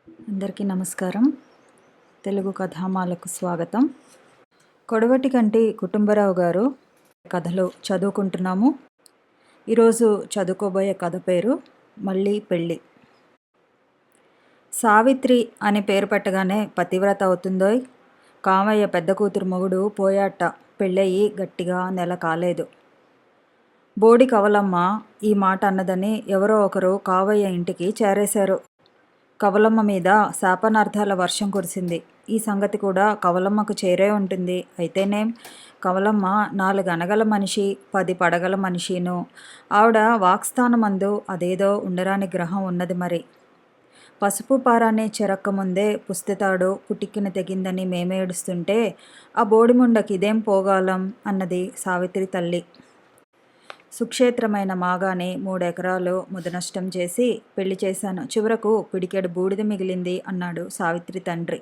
అందరికీ నమస్కారం. తెలుగు కథామాలకు స్వాగతం. కొడవటి కంటి కుటుంబరావు గారు కథలు చదువుకుంటున్నాము. ఈరోజు చదువుకోబోయే కథ పేరు మళ్ళీ పెళ్ళి. సావిత్రి అని పేరు పెట్టగానే పతివ్రత అవుతుందోయ్. కామయ్య పెద్ద కూతురు మొగుడు పోయాట. పెళ్ళయి గట్టిగా నెల కాలేదు. బోడి కవలమ్మ ఈ మాట అన్నదని ఎవరో ఒకరు కావయ్య ఇంటికి చేరేశారు. కవలమ్మ మీద శాపనార్థాల వర్షం కురిసింది. ఈ సంగతి కూడా కవలమ్మకు చేరే ఉంటుంది. అయితేనేం, కవలమ్మ 4 అనగల మనిషి, 10 పడగల మనిషిను. ఆవిడ వాక్స్థానమందు అదేదో ఉండరాని గ్రహం ఉన్నది మరి. పసుపు పారాన్ని చెరక్కముందే పుస్తెతాడు పుటిక్కిన తెగిందని మేమేడుస్తుంటే ఆ బోడిముండకి ఇదేం పోగాలం అన్నది సావిత్రి తల్లి. సుక్షేత్రమైన మాగాని 3 ఎకరాలు ముదనష్టం చేసి పెళ్లి చేశాను. చివరకు పిడికెడు బూడిద మిగిలింది అన్నాడు సావిత్రి తండ్రి.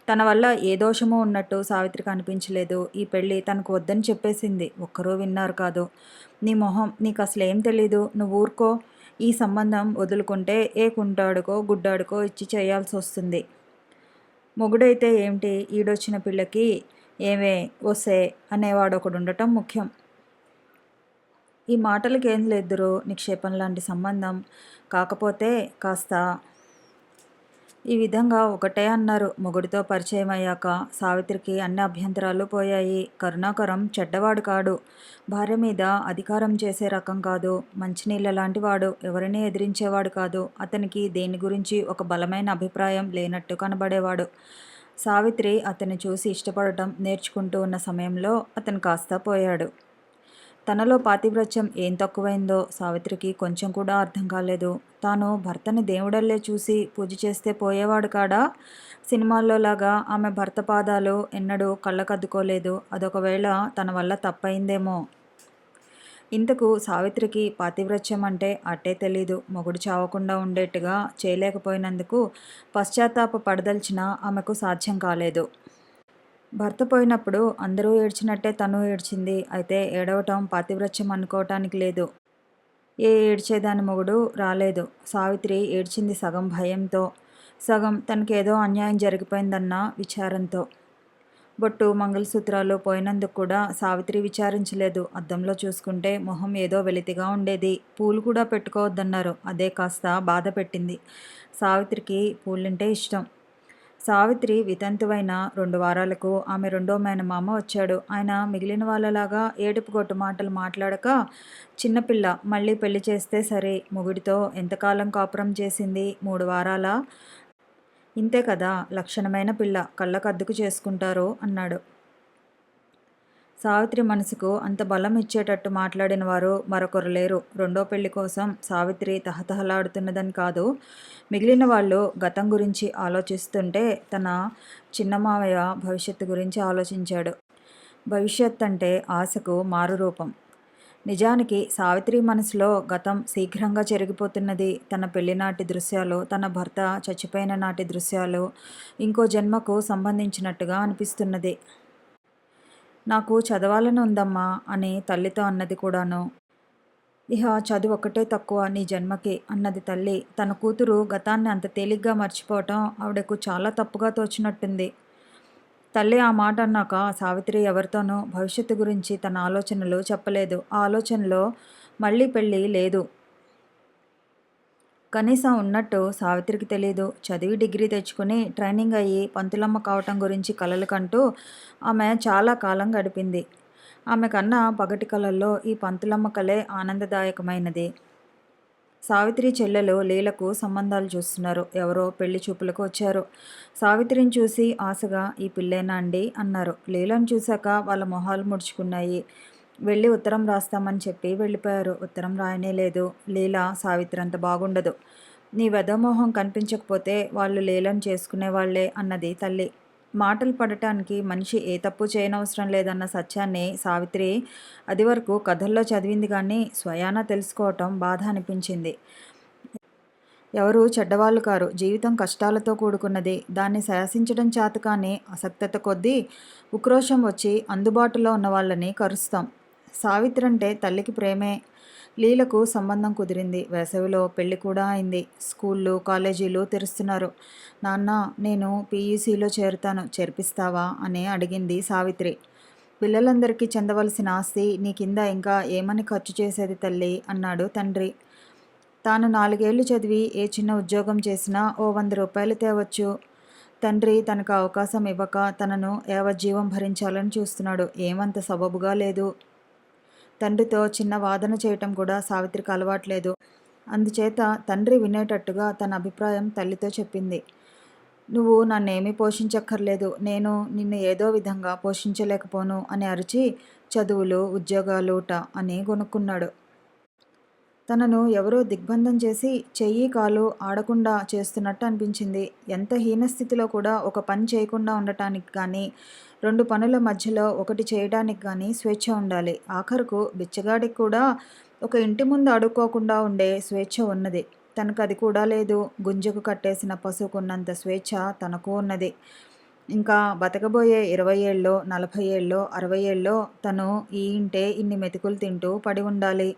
తన వల్ల ఏ దోషమూ ఉన్నట్టు సావిత్రికి అనిపించలేదు. ఈ పెళ్ళి తనకు వద్దని చెప్పేసింది. ఒక్కరూ విన్నారు కాదు. నీ మొహం, నీకు అసలేం తెలీదు, నువ్వు ఊరుకో. ఈ సంబంధం వదులుకుంటే ఏ కుంటాడుకో గుడ్డాడుకో ఇచ్చి చేయాల్సి వస్తుంది. మొగుడైతే ఏమిటి, ఈడొచ్చిన పిల్లకి ఏమే వసే అనేవాడొకడుండటం ముఖ్యం. ఈ మాటలకేం లేదురో, నిక్షేపం లాంటి సంబంధం. కాకపోతే కాస్త ఈ విధంగా ఒకటే అన్నారు. మొగుడితో పరిచయం అయ్యాక సావిత్రికి అన్ని అభ్యంతరాలు పోయాయి. కరుణాకరం చెడ్డవాడు కాడు. భార్య మీద అధికారం చేసే రకం కాదు. మంచినీళ్ళ లాంటి వాడు. ఎవరిని ఎదిరించేవాడు కాదు. అతనికి దేని గురించి ఒక బలమైన అభిప్రాయం లేనట్టు కనబడేవాడు. సావిత్రి అతన్ని చూసి ఇష్టపడటం నేర్చుకుంటూ ఉన్న సమయంలో అతను కాస్త పోయాడు. తనలో పాతివ్రత్యం ఏం తక్కువైందో సావిత్రికి కొంచెం కూడా అర్థం కాలేదు. తాను భర్తని దేవుడల్లే చూసి పూజ చేస్తే పోయేవాడు కాడా? సినిమాల్లో లాగా ఆమె భర్త పాదాలు ఎన్నడూ కళ్ళకద్దుకోలేదు. అదొకవేళ తన వల్ల తప్పయిందేమో. ఇంతకు సావిత్రికి పాతివ్రత్యం అంటే అట్టే తెలీదు. మొగుడు చావకుండా ఉండేట్టుగా చేయలేకపోయినందుకు పశ్చాత్తాప పడదలిచినా ఆమెకు సాధ్యం కాలేదు. భర్త పోయినప్పుడు అందరూ ఏడ్చినట్టే తను ఏడ్చింది. అయితే ఏడవటం పాతివ్రత్యం అనుకోవటానికి లేదు. ఏ ఏడ్చేదాని మొగుడు రాలేదు. సావిత్రి ఏడ్చింది సగం భయంతో, సగం తనకేదో అన్యాయం జరిగిపోయిందన్న విచారంతో. బొట్టు మంగళసూత్రాలు పోయినందుకు కూడా సావిత్రి విచారించలేదు. అద్దంలో చూసుకుంటే మొహం ఏదో వెలితిగా ఉండేది. పూలు కూడా పెట్టుకోవద్దన్నారు. అదే కాస్త బాధ పెట్టింది. సావిత్రికి పూలంటే ఇష్టం. సావిత్రి వితంతువైన 2 వారాలకు ఆమె రెండో మేనమామ వచ్చాడు. ఆయన మిగిలిన వాళ్ళలాగా ఏడుపుగొట్టు మాటలు మాట్లాడక, చిన్నపిల్ల, మళ్ళీ పెళ్లి చేస్తే సరే, మొగుడితో ఎంతకాలం కాపురం చేసింది, 3 వారాలా? ఇంతే కదా, లక్షణమైన పిల్ల, కళ్ళకద్దుకు చేసుకుంటారు అన్నాడు. సావిత్రి మనసుకు అంత బలం ఇచ్చేటట్టు మాట్లాడిన వారు మరొకరు లేరు. రెండో పెళ్లి కోసం సావిత్రి తహతహలాడుతున్నదని కాదు, మిగిలిన వాళ్ళు గతం గురించి ఆలోచిస్తుంటే తన చిన్నమావయ్య భవిష్యత్తు గురించి ఆలోచించాడు. భవిష్యత్ అంటే ఆశకు మారు రూపం. నిజానికి సావిత్రి మనసులో గతం శీఘ్రంగా చెరిగిపోతున్నది. తన పెళ్లినాటి దృశ్యాలు, తన భర్త చచ్చిపోయిన నాటి దృశ్యాలు ఇంకో జన్మకు సంబంధించినట్టుగా అనిపిస్తున్నది. నాకు చదవాలని ఉందమ్మా అని తల్లితో అన్నది కూడాను. ఇహ చదువు ఒక్కటే తక్కువ నీ జన్మకి అన్నది తల్లి. తన కూతురు గతాన్ని అంత తేలిగ్గా మర్చిపోవటం ఆవిడకు చాలా తప్పుగా తోచినట్టుంది. తల్లి ఆ మాట అన్నాక సావిత్రి ఎవరితోనూ భవిష్యత్తు గురించి తన ఆలోచనలు చెప్పలేదు. ఆ ఆలోచనలో మళ్ళీ పెళ్ళి లేదు. కనీసం ఉన్నట్టు సావిత్రికి తెలీదు. చదివి డిగ్రీ తెచ్చుకుని ట్రైనింగ్ అయ్యి పంతులమ్మ కావటం గురించి కలలు కంటూ ఆమె చాలా కాలం గడిపింది. ఆమె కన్నా పగటి కలల్లో ఈ పంతులమ్మ కలే ఆనందదాయకమైనది. సావిత్రి చెల్లెలు లీలకు సంబంధాలు చూస్తున్నారు. ఎవరో పెళ్లి చూపులకు వచ్చారు. సావిత్రిని చూసి ఆశగా, ఈ పిల్లేనా అండి అన్నారు. లీలను చూశాక వాళ్ళ మొహాలు ముడుచుకున్నాయి. వెళ్ళి ఉత్తరం రాస్తామని చెప్పి వెళ్ళిపోయారు. ఉత్తరం రాయనే లేదు. లీల సావిత్రి అంత బాగుండదు. నీ వెధమోహం కనిపించకపోతే వాళ్ళు లీలను చేసుకునేవాళ్లే అన్నది తల్లి. మాటలు పడటానికి మనిషి ఏ తప్పు చేయనవసరం లేదన్న సత్యాన్ని సావిత్రి అది వరకు కథల్లో చదివింది కానీ స్వయాన తెలుసుకోవటం బాధ అనిపించింది. ఎవరు చెడ్డవాళ్ళు కారు. జీవితం కష్టాలతో కూడుకున్నది. దాన్ని శాసించడం చేతకాని అసక్తత కొద్దీ ఉక్రోషం వచ్చి అందుబాటులో ఉన్న వాళ్ళని కరుస్తాం. సావిత్రి అంటే తల్లికి ప్రేమే. లీలకు సంబంధం కుదిరింది. వేసవిలో పెళ్లి కూడా అయింది. స్కూళ్ళు, కాలేజీలు తెరుస్తున్నారు. నాన్న, నేను పీయూసీలో చేరుతాను, చేర్పిస్తావా అని అడిగింది సావిత్రి. పిల్లలందరికీ చెందవలసిన ఆస్తి నీ కింద ఇంకా ఏమని ఖర్చు చేసేది తల్లి అన్నాడు తండ్రి. తాను 4 ఏళ్లు చదివి ఏ చిన్న ఉద్యోగం చేసినా ఓ 100 రూపాయలు తేవచ్చు. తండ్రి తనకు అవకాశం ఇవ్వక తనను యావజ్జీవం భరించాలని చూస్తున్నాడు. ఏమంత సబబుగా లేదు. తండ్రితో చిన్న వాదన చేయటం కూడా సావిత్రికి అలవాట్లేదు. అందుచేత తండ్రి వినేటట్టుగా తన అభిప్రాయం తల్లితో చెప్పింది. నువ్వు నన్నేమీ పోషించక్కర్లేదు, నేను నిన్ను ఏదో విధంగా పోషించలేకపోను అని అరిచి చదువులు, ఉద్యోగాలుట అని గొనుక్కున్నాడు. తనను ఎవరో దిగ్బంధం చేసి చెయ్యి కాలు ఆడకుండా చేస్తున్నట్టు అనిపించింది. ఎంత హీనస్థితిలో కూడా ఒక పని చేయకుండా ఉండటానికి కానీ, 2 పనుల మధ్యలో ఒకటి చేయడానికి కానీ స్వేచ్ఛ ఉండాలి. ఆఖరుకు బిచ్చగాడికి కూడా ఒక ఇంటి ముందు అడుక్కోకుండా ఉండే స్వేచ్ఛ ఉన్నది. తనకు అది కూడా లేదు. గుంజకు కట్టేసిన పశువుకున్నంత స్వేచ్ఛ తనకు ఉన్నది. ఇంకా బతకబోయే 20 ఏళ్ళో, 40 ఏళ్ళో, 60 ఏళ్ళో తను ఈ ఇంటే ఇన్ని మెతుకులు తింటూ పడి ఉండాలి.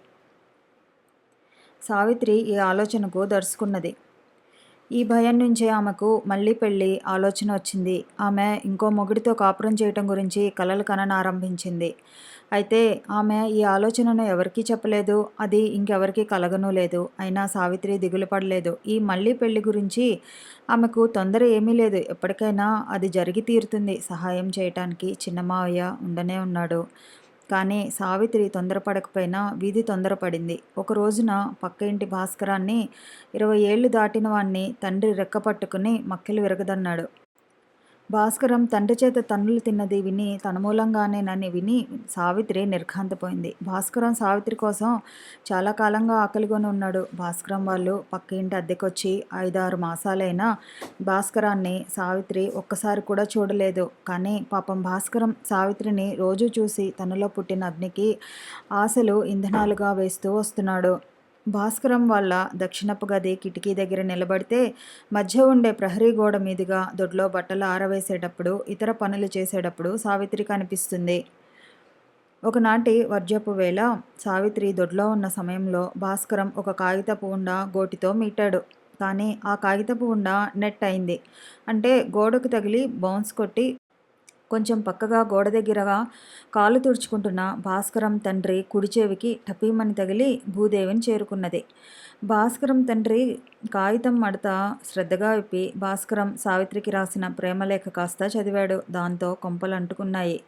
సావిత్రి ఈ ఆలోచనకు దర్శకున్నది. ఈ భయం నుంచే ఆమెకు మళ్ళీ పెళ్ళి ఆలోచన వచ్చింది. ఆమె ఇంకో మొగుడితో కాపురం చేయటం గురించి కలలు కననారంభించింది. అయితే ఆమె ఈ ఆలోచనను ఎవరికీ చెప్పలేదు. అది ఇంకెవరికీ కలగనూ లేదు. అయినా సావిత్రి దిగులు పడలేదు. ఈ మళ్ళీ పెళ్లి గురించి ఆమెకు తొందర ఏమీ లేదు. ఎప్పటికైనా అది జరిగి తీరుతుంది. సహాయం చేయటానికి చిన్నమావయ్య ఉండనే ఉన్నాడు. కానీ సావిత్రి తొందరపడకపోయినా వీధి తొందరపడింది. ఒక రోజున పక్క ఇంటి భాస్కరాన్ని 20 ఏళ్లు దాటిన వాణ్ణి తండ్రి రెక్క పట్టుకుని మక్కెలు విరగదన్నాడు. భాస్కరం తండ్రి చేత తన్నులు తిన్నది విని తన మూలంగానేనని విని సావిత్రి నిర్ఘాంతపోయింది. భాస్కరం సావిత్రి కోసం చాలా కాలంగా ఆకలిగొని ఉన్నాడు. భాస్కరం వాళ్ళు పక్క ఇంటి అద్దెకొచ్చి 5-6 మాసాలైనా భాస్కరాన్ని సావిత్రి ఒక్కసారి కూడా చూడలేదు. కానీ పాపం భాస్కరం సావిత్రిని రోజూ చూసి తనలో పుట్టిన అగ్నికి ఆశలు ఇంధనాలుగా వేస్తూ వస్తున్నాడు. భాస్కరం వాళ్ళ దక్షిణపు గది కిటికీ దగ్గర నిలబడితే మధ్య ఉండే ప్రహరీ గోడ మీదుగా దొడ్లో బట్టలు ఆరవేసేటప్పుడు, ఇతర పనులు చేసేటప్పుడు సావిత్రి కనిపిస్తుంది. ఒకనాటి వర్జపు వేళ సావిత్రి దొడ్లో ఉన్న సమయంలో భాస్కరం ఒక కాగితపు ఉండ గోటితో మీటాడు. కానీ ఆ కాగితపు ఉండ నెట్ అయింది. అంటే గోడకు తగిలి బౌన్స్ కొట్టి కొంచెం పక్కగా గోడ దగ్గరగా కాలు తుడుచుకుంటున్న భాస్కరం తండ్రి కుడి చెవికి టపీమని తగిలి భూదేవిని చేరుకున్నది. భాస్కరం తండ్రి కాగితం మడత శ్రద్ధగా విప్పి భాస్కరం సావిత్రికి రాసిన ప్రేమలేఖ కాస్త చదివాడు. దాంతో కొంపలు అంటుకున్నాయి.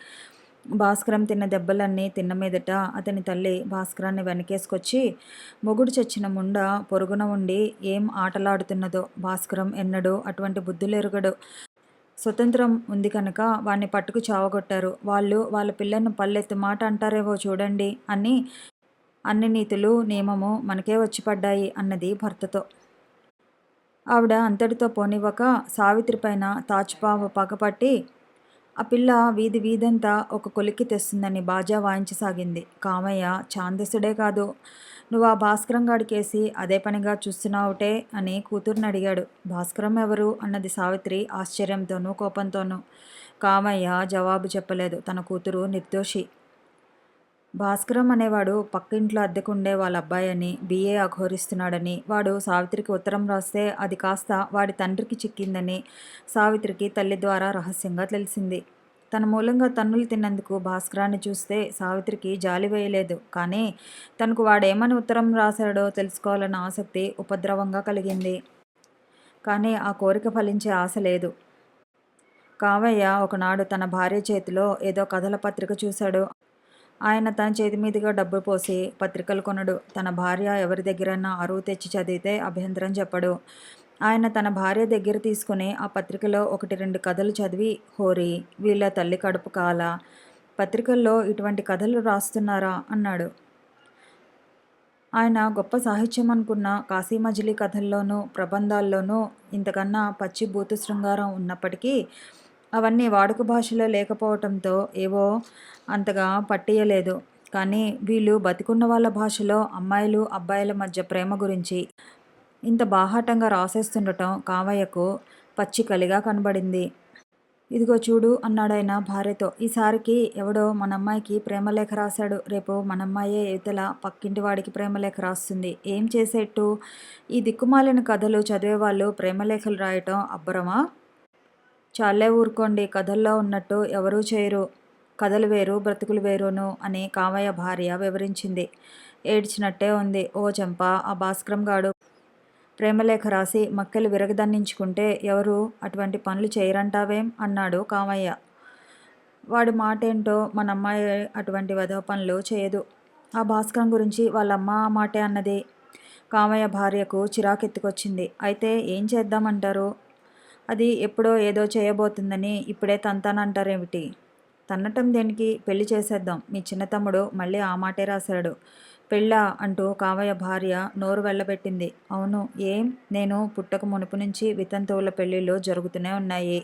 భాస్కరం తిన్న దెబ్బలన్నీ తిన్న మీదట అతని తల్లి భాస్కరాన్ని వెనకేసుకొచ్చి మొగుడు చచ్చిన ముండ పొరుగున ఉండి ఏం ఆటలాడుతున్నదో. భాస్కరం ఎన్నడూ అటువంటి బుద్ధులెరుగడు. స్వతంత్రం ఉంది కనుక వాణ్ణి పట్టుకు చావగొట్టారు. వాళ్ళు వాళ్ళ పిల్లను పల్లెత్తు మాట అంటారేవో చూడండి అని అన్ని నీతులు నియమము మనకే వచ్చి పడ్డాయి అన్నది భర్తతో. ఆవిడ అంతటితో పోనివ్వక సావిత్రి పైన తాచుపాము పగపట్టి ఆ పిల్ల వీధి వీధంతా ఒక కొలిక్కి తెస్తుందని బాజా వాయించసాగింది. కామయ్య ఛాందసుడే కాదు, నువ్వు ఆ భాస్కరం గాడికేసి అదే పనిగా చూస్తున్నావుటే అని కూతుర్ని అడిగాడు. భాస్కరం ఎవరు అన్నది సావిత్రి ఆశ్చర్యంతోనూ కోపంతోనూ. కామయ్య జవాబు చెప్పలేదు. తన కూతురు నిర్దోషి. భాస్కరం అనేవాడు పక్కింట్లో అద్దెకుండే వాళ్ళ అబ్బాయని, BA అఘోరిస్తున్నాడని, వాడు సావిత్రికి ఉత్తరం రాస్తే అది కాస్త వాడి తండ్రికి చిక్కిందని సావిత్రికి తల్లి ద్వారా రహస్యంగా తెలిసింది. తన మూలంగా తన్నులు తిన్నందుకు భాస్కరాన్ని చూస్తే సావిత్రికి జాలి వేయలేదు. కానీ తనకు వాడేమని ఉత్తరం రాశాడో తెలుసుకోవాలన్న ఆసక్తి ఉపద్రవంగా కలిగింది. కానీ ఆ కోరిక ఫలించే ఆశ లేదు. కామయ్య ఒకనాడు తన భార్య చేతిలో ఏదో కథల పత్రిక చూశాడు. ఆయన తన చేతి మీదుగా డబ్బు పోసి పత్రికలు కొనడు. తన భార్య ఎవరి దగ్గరైనా అరువు తెచ్చి చదివితే అభ్యంతరం చెప్పడు. ఆయన తన భార్య దగ్గర తీసుకుని ఆ పత్రికలో 1-2 కథలు చదివి, హోరీ, వీళ్ళ తల్లి కడుపు కాల, పత్రికల్లో ఇటువంటి కథలు రాస్తున్నారా అన్నాడు. ఆయన గొప్ప సాహిత్యం అనుకున్న కాశీమజిలీ కథల్లోనూ ప్రబంధాల్లోనూ ఇంతకన్నా పచ్చి భూత శృంగారం ఉన్నప్పటికీ అవన్నీ వాడుక భాషలో లేకపోవటంతో ఏవో అంతగా పట్టియలేదు. కానీ వీళ్ళు బతికున్న వాళ్ళ భాషలో అమ్మాయిలు అబ్బాయిల మధ్య ప్రేమ గురించి ఇంత బాహాటంగా రాసేస్తుండటం కామయ్యకు పచ్చి కలిగా కనబడింది. ఇదిగో చూడు అన్నాడాయన భార్యతో. ఈసారికి ఎవడో మనమ్మాయికి ప్రేమలేఖ రాశాడు. రేపు మనమ్మాయే ఇవతల పక్కింటి వాడికి ప్రేమలేఖ రాస్తుంది. ఏం చేసేట్టు? ఈ దిక్కుమాలిన కథలు చదివేవాళ్ళు ప్రేమలేఖలు రాయటం అబ్బరమా? చాలే ఊరుకోండి. కథల్లో ఉన్నట్టు ఎవరూ చేయరు. కథలు వేరు, బ్రతుకులు వేరును అని కామయ్య భార్య వివరించింది. ఏడ్చినట్టే ఉంది. ఓ చెంప, ఆ భాస్కరం గాడు ప్రేమలేఖ రాసి మక్కెలు విరగదన్నించుకుంటే ఎవరు అటువంటి పనులు చేయరంటావేం? అన్నాడు కామయ్య. వాడి మాటేంటో మనమ్మాయి అటువంటి వెధవ పనులు చేయదు. ఆ భాస్కరం గురించి వాళ్ళమ్మ ఆ మాటే అన్నది. కామయ్య భార్యకు చిరాకెత్తుకొచ్చింది. అయితే ఏం చేద్దామంటారు? అది ఎప్పుడో ఏదో చేయబోతుందని ఇప్పుడే తంతానంటారేమిటి? తన్నటం దేనికి? పెళ్లి చేసేద్దాం. మీ చిన్న తమ్ముడు మళ్ళీ ఆ మాటే రాశాడు. పెళ్ళా అంటూ కామయ్య భార్య నోరు వెళ్ళబెట్టింది. అవును, ఏం? నేను పుట్టక మునుపు నుంచి వితంతువుల పెళ్ళిళ్ళు జరుగుతూనే ఉన్నాయి.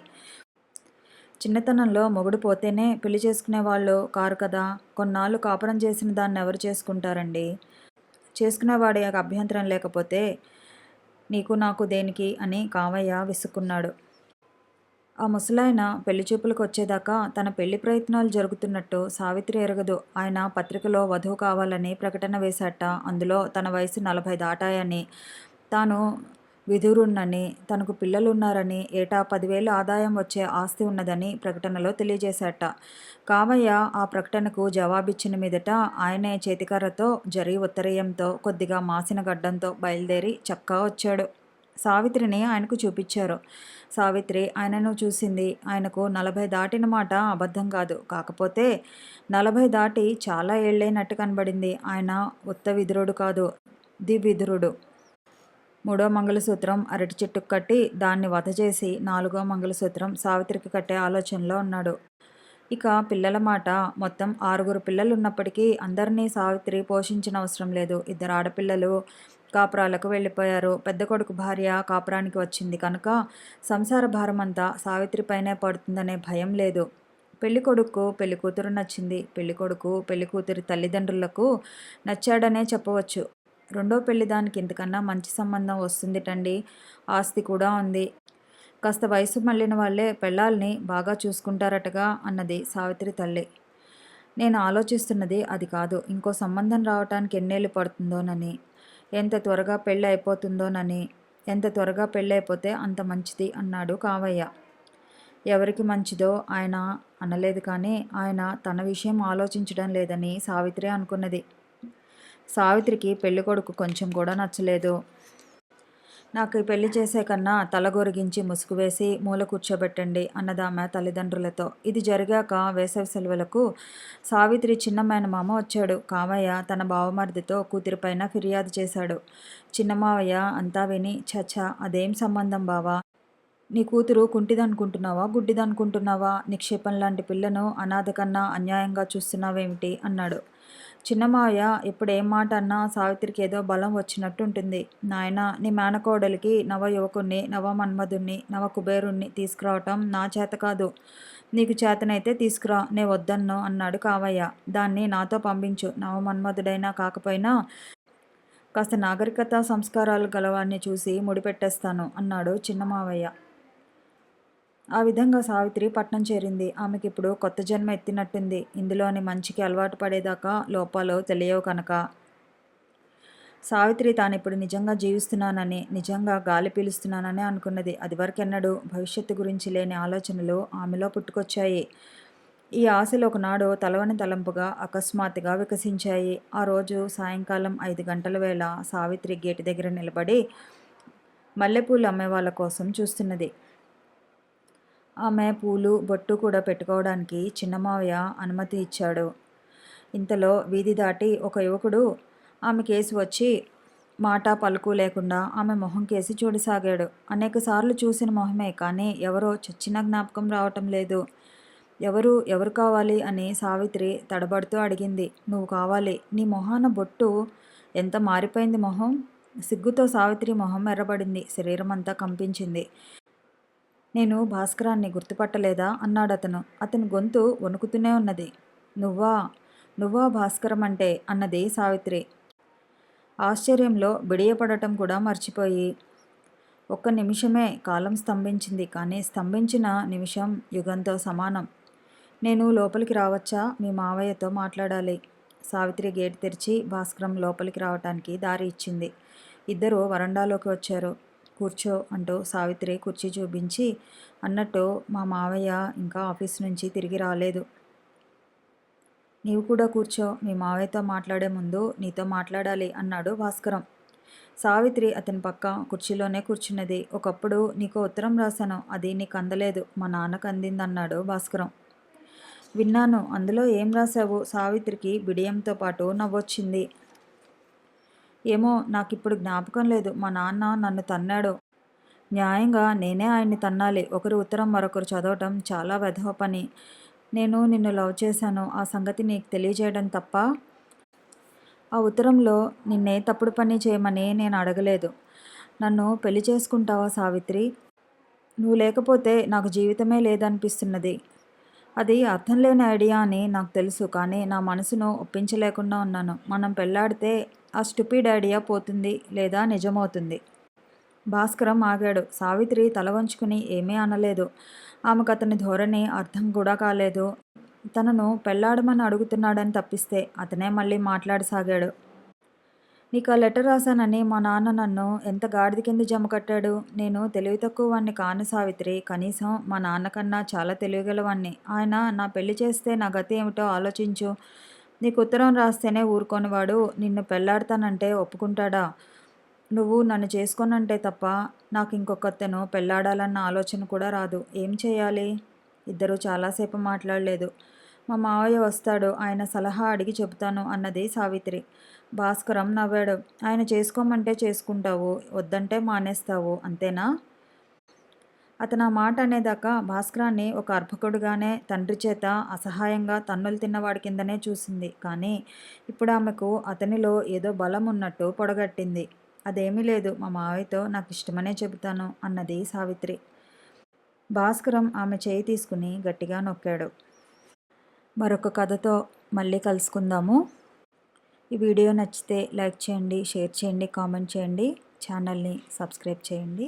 చిన్నతనంలో మొగుడు పోతేనే పెళ్లి చేసుకునేవాళ్ళు కారు కదా. కొన్నాళ్ళు కాపురం చేసిన దాన్ని ఎవరు చేసుకుంటారండి? చేసుకునేవాడి అభ్యంతరం లేకపోతే నీకు నాకు దేనికి అని కామయ్య విసుక్కున్నాడు. ఆ ముసలాయన పెళ్లిచూపులకు వచ్చేదాకా తన పెళ్లి ప్రయత్నాలు జరుగుతున్నట్టు సావిత్రి ఎరగదు. ఆయన పత్రికలో వధువు కావాలని ప్రకటన వేశాట. అందులో తన వయసు 40 దాటాయని, తాను విధురుణ్ణని, తనకు పిల్లలున్నారని, ఏటా 10,000 ఆదాయం వచ్చే ఆస్తి ఉన్నదని ప్రకటనలో తెలియజేశాట. కామయ్య ఆ ప్రకటనకు జవాబిచ్చిన మీదట ఆయనే చేతికర్రతో, జరీ ఉత్తరీయంతో, కొద్దిగా మాసిన గడ్డంతో బయలుదేరి చక్కా వచ్చాడు. సావిత్రిని ఆయనకు చూపించారు. సావిత్రి ఆయనను చూసింది. ఆయనకు 40 దాటిన మాట అబద్ధం కాదు. కాకపోతే 40 దాటి చాలా ఏళ్ళైనట్టు కనబడింది. ఆయన ఉత్త విదురుడు కాదు, ద్వివిదురుడు. 3వ మంగళసూత్రం అరటి చెట్టుకు కట్టి దాన్ని వధచేసి 4వ మంగళసూత్రం సావిత్రికి కట్టే ఆలోచనలో ఉన్నాడు. ఇక పిల్లల మాట, మొత్తం 6 పిల్లలున్నప్పటికీ అందరినీ సావిత్రి పోషించనవసరం లేదు. 2 ఆడపిల్లలు కాపురాలకు వెళ్ళిపోయారు. పెద్ద కొడుకు భార్య కాపురానికి వచ్చింది కనుక సంసార భారమంతా సావిత్రిపైనే పడుతుందనే భయం లేదు. పెళ్ళికొడుకు పెళ్ళికూతురు నచ్చింది. పెళ్ళికొడుకు పెళ్ళికూతురి తల్లిదండ్రులకు నచ్చాడనే చెప్పవచ్చు. రెండో పెళ్లి దానికి ఇంతకన్నా మంచి సంబంధం వస్తుందిటండి. ఆస్తి కూడా ఉంది. కాస్త వయసు మళ్ళిన వాళ్ళే పెళ్ళాల్ని బాగా చూసుకుంటారటగా అన్నది సావిత్రి తల్లి. నేను ఆలోచిస్తున్నది అది కాదు. ఇంకో సంబంధం రావటానికి ఎన్నేళ్ళు పడుతుందోనని, ఎంత త్వరగా పెళ్ళి అయిపోతుందోనని. ఎంత త్వరగా పెళ్ళైపోతే అంత మంచిది అన్నాడు కావయ్య. ఎవరికి మంచిదో ఆయన అనలేదు కానీ ఆయన తన విషయం ఆలోచించడం లేదని సావిత్రి అనుకున్నది. సావిత్రికి పెళ్ళికొడుకు కొంచెం కూడా నచ్చలేదు. నాకు ఈ పెళ్లి చేసే కన్నా తలగొరిగించి ముసుగు వేసి మూల కూర్చోబెట్టండి అన్నదామె తల్లిదండ్రులతో. ఇది జరిగాక వేసవి సెలవులకు సావిత్రి చిన్న మేనమామ వచ్చాడు. కామయ్య తన బావమరిదితో కూతురిపైన ఫిర్యాదు చేశాడు. చిన్నమావయ్య అంతా విని, చచ్చా అదేం సంబంధం బావా? నీ కూతురు కుంటిదనుకుంటున్నావా, గుడ్డిదనుకుంటున్నావా? నిక్షేపం లాంటి పిల్లను అనాథ కన్నా అన్యాయంగా చూస్తున్నావేమిటి అన్నాడు. చిన్నమావయ్య ఇప్పుడు ఏం మాట అన్నా సావిత్రికి ఏదో బలం వచ్చినట్టుంటుంది. నాయనా, నీ మేనకోడలికి నవ యువకుణ్ణి, నవ మన్మధుణ్ణి, నవ కుబేరుణ్ణి తీసుకురావటం నా చేత కాదు. నీకు చేతనైతే తీసుకురా, నే వద్దన్ను అన్నాడు కావయ్య. దాన్ని నాతో పంపించు. నవ మన్మధుడైనా కాకపోయినా కాస్త నాగరికత సంస్కారాలు గలవాడిని చూసి ముడిపెట్టేస్తాను అన్నాడు చిన్నమావయ్య. ఆ విధంగా సావిత్రి పట్నం చేరింది. ఆమెకిప్పుడు కొత్త జన్మ ఎత్తినట్టుంది. ఇందులోని మంచికి అలవాటు పడేదాకా లోపాలు తెలియవు కనుక. సావిత్రి తానిప్పుడు నిజంగా జీవిస్తున్నానని, నిజంగా గాలి పీలుస్తున్నానని అనుకున్నది. అదివరకెన్నడూ భవిష్యత్తు గురించి లేని ఆలోచనలు ఆమెలో పుట్టుకొచ్చాయి. ఈ ఆశలు ఒకనాడు తలవని తలంపుగా అకస్మాత్తుగా వికసించాయి. ఆ రోజు సాయంకాలం 5 గంటల వేళ సావిత్రి గేటు దగ్గర నిలబడి మల్లెపూలు అమ్మేవాళ్ళ కోసం చూస్తున్నది. ఆమె పూలు, బొట్టు కూడా పెట్టుకోవడానికి చిన్నమావయ్య అనుమతి ఇచ్చాడు. ఇంతలో వీధి దాటి ఒక యువకుడు ఆమె కేసి వచ్చి మాట పలుకు లేకుండా ఆమె మొహం కేసి చూడసాగాడు. అనేకసార్లు చూసిన మొహమే కానీ ఎవరో చచ్చిన జ్ఞాపకం రావటం లేదు. ఎవరు కావాలి అని సావిత్రి తడబడుతూ అడిగింది. నువ్వు కావాలి. నీ మొహాన బొట్టు ఎంత మారిపోయింది మొహం. సిగ్గుతో సావిత్రి మొహం ఎర్రబడింది. శరీరం అంతా కంపించింది. నేను భాస్కరాన్ని గుర్తుపట్టలేదా అన్నాడతను. అతని గొంతు వణుకుతూనే ఉన్నది. నువ్వా భాస్కరం అంటే అన్నది సావిత్రి. ఆశ్చర్యంలో బిడియపడటం కూడా మర్చిపోయి. ఒక్క నిమిషమే కాలం స్తంభించింది, కానీ స్తంభించిన నిమిషం యుగంతో సమానం. నేను లోపలికి రావచ్చా? మీ మావయ్యతో మాట్లాడాలి. సావిత్రి గేటు తెరిచి భాస్కరం లోపలికి రావటానికి దారి ఇచ్చింది. ఇద్దరూ వరండాలోకి వచ్చారు. కూర్చో అంటూ సావిత్రి కుర్చీ చూపించి అన్నట్టు, మా మావయ్య ఇంకా ఆఫీస్ నుంచి తిరిగి రాలేదు. నీవు కూడా కూర్చో, మీ మావయ్యతో మాట్లాడే ముందు నీతో మాట్లాడాలి అన్నాడు భాస్కరం. సావిత్రి అతని పక్క కుర్చీలోనే కూర్చున్నది. ఒకప్పుడు నీకు ఉత్తరం రాశాను, అది నీకు అందలేదు, మా నాన్నకు అందిందన్నాడు భాస్కరం. విన్నాను, అందులో ఏం రాశావు? సావిత్రికి బిడియంతో పాటు నవ్వొచ్చింది. ఏమో, నాకిప్పుడు జ్ఞాపకం లేదు. మా నాన్న నన్ను తన్నాడు. న్యాయంగా నేనే ఆయన్ని తన్నాలి. ఒకరి ఉత్తరం మరొకరు చదవటం చాలా వెధవ పని. నేను నిన్ను లవ్ చేశాను, ఆ సంగతి నీకు తెలియజేయడం తప్ప ఆ ఉత్తరంలో నిన్నే తప్పుడు పని చేయమని నేను అడగలేదు. నన్ను పెళ్లి చేసుకుంటావా సావిత్రి? నువ్వు లేకపోతే నాకు జీవితమే లేదనిపిస్తున్నది. అది అర్థం లేని ఐడియా అని నాకు తెలుసు, కానీ నా మనసును ఒప్పించలేకుండా ఉన్నాను. మనం పెళ్లాడితే ఆ స్టూపిడ్ ఐడియా పోతుంది, లేదా నిజమవుతుంది. భాస్కరం ఆగాడు. సావిత్రి తల వంచుకుని ఏమీ అనలేదు. ఆమెకు అతని ధోరణి అర్థం కూడా కాలేదు. తనను పెళ్లాడమని అడుగుతున్నాడని తప్పిస్తే అతనే మళ్ళీ మాట్లాడసాగాడు. నీకు ఆ లెటర్ రాశానని మా నాన్న నన్ను ఎంత గాడిద కింద జమ కట్టాడు. నేను తెలివి తక్కువ వాణ్ణి కాను సావిత్రి, కనీసం మా నాన్నకన్నా చాలా తెలివిగలవాణ్ణి. ఆయన నా పెళ్లి చేస్తే నా గతి ఏమిటో ఆలోచించు. నీకు ఉత్తరం రాస్తేనే ఊరుకోనివాడు నిన్ను పెళ్లాడతానంటే ఒప్పుకుంటాడా? నువ్వు నన్ను చేసుకోనంటే తప్ప నాకు ఇంకొకతను పెళ్లాడాలన్న ఆలోచన కూడా రాదు. ఏం చేయాలి? ఇద్దరూ చాలాసేపు మాట్లాడలేదు. మా మావయ్య వస్తాడు, ఆయన సలహా అడిగి చెబుతాను అన్నది సావిత్రి. భాస్కరం నవ్వాడు. ఆయన చేసుకోమంటే చేసుకుంటావు, వద్దంటే మానేస్తావు, అంతేనా? అతను ఆ మాట అనేదాకా భాస్కరాన్ని ఒక అర్భకుడుగానే, తండ్రి చేత అసహాయంగా తన్నులు తిన్నవాడి కిందనే చూసింది. కానీ ఇప్పుడు ఆమెకు అతనిలో ఏదో బలం ఉన్నట్టు పొడగట్టింది. అదేమీ లేదు, మా మావయ్యతో నాకు ఇష్టమనే చెబుతాను అన్నది సావిత్రి. భాస్కరం ఆమె చేయి తీసుకుని గట్టిగా నొక్కాడు. మరొక కథతో మళ్ళీ కలుసుకుందాము. ఈ వీడియో నచ్చితే లైక్ చేయండి, షేర్ చేయండి, కామెంట్ చేయండి, ఛానల్ని సబ్స్క్రైబ్ చేయండి.